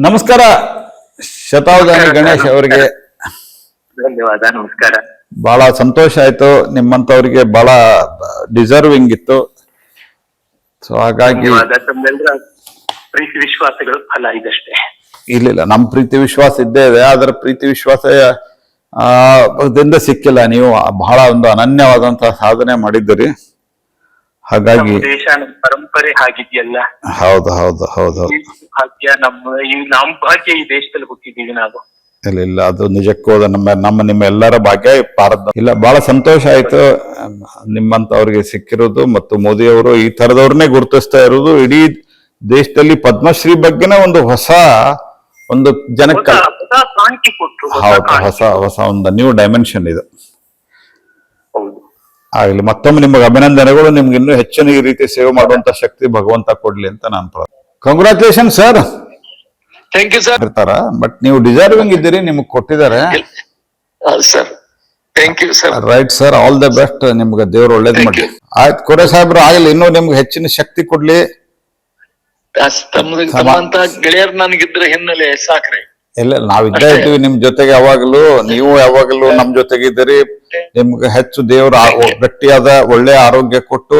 ನಮಸ್ಕಾರ ಶತಾವಧಾನಿ ಗಣೇಶ್ ಅವರಿಗೆ ಧನ್ಯವಾದ. ನಮಸ್ಕಾರ. ಬಹಳ ಸಂತೋಷ ಆಯ್ತು. ನಿಮ್ಮಂತವ್ರಿಗೆ ಬಹಳ ಡಿಸರ್ವಿಂಗ್ ಇತ್ತು. ಸೊ ಹಾಗಾಗಿ ಧನ್ಯವಾದ. ತಮ್ಮೆಲ್ಲರ ಪ್ರೀತಿ ವಿಶ್ವಾಸಗಳು ಫಲ ಇದಷ್ಟೇ. ಇಲ್ಲ ನಮ್ಮ ಪ್ರೀತಿ ವಿಶ್ವಾಸ ಇದ್ದೇ ಇದೆ. ಅದರ ಪ್ರೀತಿ ವಿಶ್ವಾಸ ದಿಂದ ಸಿಕ್ಕಿಲ್ಲ. ನೀವು ಬಹಳ ಒಂದು ಅನನ್ಯವಾದಂತಹ ಸಾಧನೆ ಮಾಡಿದ್ದೀರಿ. ಹಾಗಾಗಿ ನಮ್ಮ ದೇಶ ನಮ್ಮ ಪರಂಪರೆ ಹಾಗಿದೆಯಲ್ಲ. ಹೌದು ಹೌದು ಹೌದು ಹೌದು. ಭಾಗ್ಯ ನಮ್ಮ ಭಾಗ್ಯ ಈ ದೇಶದಲ್ಲಿ ಹುಟ್ಟಿದ್ದೀವಿ ನಾವು. ಇಲ್ಲ ಅದು ನಿಜಕ್ಕೂ ನಿಮ್ಮ ಎಲ್ಲರ ಭಾಗ್ಯ ಭಾರತ. ಇಲ್ಲ ಬಹಳ ಸಂತೋಷ ಆಯ್ತು ನಿಮ್ಮಂತವ್ರಿಗೆ ಸಿಕ್ಕಿರೋದು. ಮತ್ತು ಮೋದಿ ಅವರು ಈ ತರದವ್ರನ್ನೇ ಗುರುತಿಸ್ತಾ ಇರೋದು. ಇಡೀ ದೇಶದಲ್ಲಿ ಪದ್ಮಶ್ರೀ ಬಗ್ಗೆನೇ ಒಂದು ಜನಕ್ಕೆ ಕ್ರಾಂತಿ ಕೊಟ್ಟರು. ಹೊಸ ಒಂದು ನ್ಯೂ ಡೈಮೆನ್ಷನ್ ಇದು. ಹೌದು. ಆಗ್ಲಿ, ಮತ್ತೊಮ್ಮೆ ನಿಮಗೆ ಅಭಿನಂದನೆಗಳು. ನಿಮ್ಗೆ ಇನ್ನೂ ಹೆಚ್ಚಿನ ಈ ರೀತಿ ಸೇವೆ ಮಾಡುವಂತ ಶಕ್ತಿ ಭಗವಂತ ಕೊಡ್ಲಿ ಅಂತ ನಾನು congratulation sir. Thank you sir. ಇರ್ತಾರ ಬಟ್ ನೀವು ಡಿಸರ್ವಿಂಗ್ ಇದ್ದೀರಿ, ನಿಮ್ಗೆ ಕೊಟ್ಟಿದ್ದಾರೆ. Sir thank you sir. Right sir, all the best. ನಿಮ್ಗೆ ದೇವ್ರು ಒಳ್ಳೇದ್ ಮಾಡಿ. ಆಯ್ತು ಕೊರೆ ಸಾಹೇಬ್ರು, ಆಗಲಿ ಇನ್ನೂ ನಿಮ್ಗೆ ಹೆಚ್ಚಿನ ಶಕ್ತಿ ಕೊಡ್ಲಿ. ತಮ್ಮಂತ ಗೆಳೆಯರ್ ನನಗಿದ್ರೆ ಹಿನ್ನೆಲೆ ಸಾಕ್ರಿ. ಇಲ್ಲ ನಾವಿದ್ದೇ ಇದ್ದೀವಿ ನಿಮ್ ಜೊತೆಗೆ ಯಾವಾಗಲೂ. ನೀವು ಯಾವಾಗಲೂ ನಮ್ ಜೊತೆಗಿದ್ದೀರಿ. ನಿಮ್ಗೆ ಹೆಚ್ಚು ದೇವ್ರ ಗಟ್ಟಿಯಾದ ಒಳ್ಳೆ ಆರೋಗ್ಯ ಕೊಟ್ಟು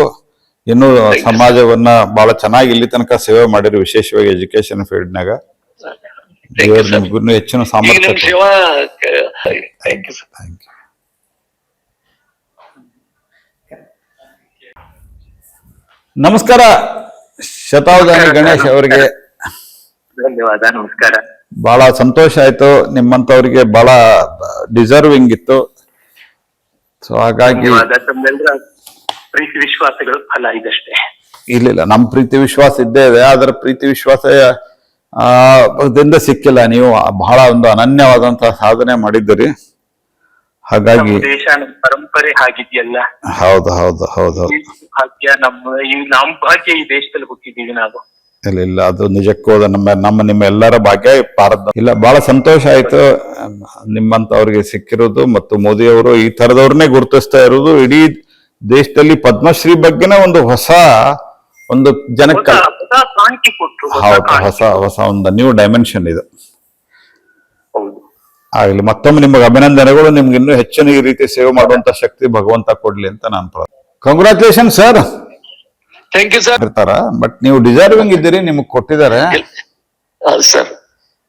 ಇನ್ನು ಸಮಾಜವನ್ನ ಬಹಳ ಚೆನ್ನಾಗಿ ಇಲ್ಲಿ ತನಕ ಸೇವೆ ಮಾಡಿರಿ, ವಿಶೇಷವಾಗಿ ಎಜುಕೇಶನ್ ಫೀಲ್ಡ್ನಾಗ. ದೇವ್ರು ನಿಮ್ಗೂ ಹೆಚ್ಚಿನ ಸಾಮರ್ಥ್ಯ. ನಮಸ್ಕಾರ ಶತಾವಧಾನಿ ಗಣೇಶ್ ಅವರಿಗೆ ಧನ್ಯವಾದ. ನಮಸ್ಕಾರ. ಬಹಳ ಸಂತೋಷ ಆಯ್ತು. ನಿಮ್ಮಂತವ್ರಿಗೆ ಬಹಳ ಡಿಸರ್ವಿಂಗ್ ಇತ್ತು. ಸೊ ಹಾಗಾಗಿ ಧನ್ಯವಾದ. ತಮ್ಮೆಲ್ಲರ ಪ್ರೀತಿ ವಿಶ್ವಾಸಗಳು ಫಲ ಇದಷ್ಟೇ. ಇಲ್ಲ ನಮ್ಮ ಪ್ರೀತಿ ವಿಶ್ವಾಸ ಇದ್ದೇ ಇದೆ. ಅದರ ಪ್ರೀತಿ ವಿಶ್ವಾಸ ದಿಂದ ಸಿಕ್ಕಿಲ್ಲ. ನೀವು ಬಹಳ ಒಂದು ಅನನ್ಯವಾದಂತಹ ಸಾಧನೆ ಮಾಡಿದ್ದೀರಿ. ಹಾಗಾಗಿ ನಮ್ಮ ದೇಶ ನಮ್ಮ ಪರಂಪರೆ ಹಾಗಿದೆಯಲ್ಲ. ಹೌದು ಹೌದು ಹೌದು ಹೌದು. ಭಾಗ್ಯ ನಮ್ಮ ಭಾಗ್ಯ ಈ ದೇಶದಲ್ಲಿ ಹುಟ್ಟಿದ್ದೀವಿ ನಾವು. ಇಲ್ಲ ಅದು ನಿಜಕ್ಕೂ ನಿಮ್ಮ ಎಲ್ಲರ ಭಾಗ್ಯ ಭಾರತ. ಇಲ್ಲ ಬಹಳ ಸಂತೋಷ ಆಯ್ತು ನಿಮ್ಮಂತವ್ರಿಗೆ ಸಿಕ್ಕಿರೋದು. ಮತ್ತು ಮೋದಿ ಅವರು ಈ ತರದವ್ರನ್ನೇ ಗುರುತಿಸ್ತಾ ಇರೋದು. ಇಡೀ ದೇಶದಲ್ಲಿ ಪದ್ಮಶ್ರೀ ಬಗ್ಗೆನೇ ಒಂದು ಜನಕ್ಕೆ ಕ್ರಾಂತಿ ಕೊಟ್ಟರು. ಹೊಸ ಒಂದು ನ್ಯೂ ಡೈಮೆನ್ಷನ್ ಇದು. ಹೌದು. ಆಗ್ಲಿ, ಮತ್ತೊಮ್ಮೆ ನಿಮಗೆ ಅಭಿನಂದನೆಗಳು. ನಿಮ್ಗೆ ಇನ್ನೂ ಹೆಚ್ಚಿನ ಈ ರೀತಿ ಸೇವೆ ಮಾಡುವಂತ ಶಕ್ತಿ ಭಗವಂತ ಕೊಡ್ಲಿ ಅಂತ ನಾನು congratulation sir. Thank you sir. ಇರ್ತಾರ ಬಟ್ ನೀವು ಡಿಸರ್ವಿಂಗ್ ಇದ್ದೀರಿ, ನಿಮ್ಗೆ ಕೊಟ್ಟಿದ್ದಾರೆ. Sir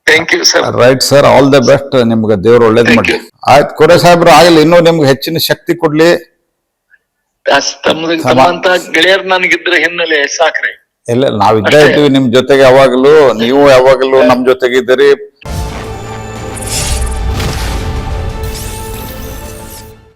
thank you sir. Right sir, all the best. ನಿಮ್ಗೆ ದೇವ್ರು ಒಳ್ಳೇದ್ ಮಾಡಿ. ಆಯ್ತು ಕೊರೆ ಸಾಹೇಬ್ರು, ಆಗಲಿ ಇನ್ನೂ ನಿಮ್ಗೆ ಹೆಚ್ಚಿನ ಶಕ್ತಿ ಕೊಡ್ಲಿ. ತಮ್ಮಂತ ಗೆಳೆಯರ್ ನನಗಿದ್ರೆ ಹಿನ್ನೆಲೆ ಸಾಕ್ರಿ. ಇಲ್ಲ ನಾವಿದ್ದೇ ಇದ್ದೀವಿ ನಿಮ್ ಜೊತೆಗೆ ಯಾವಾಗಲೂ. ನೀವು ಯಾವಾಗಲೂ ನಮ್ ಜೊತೆಗಿದ್ದೀರಿ.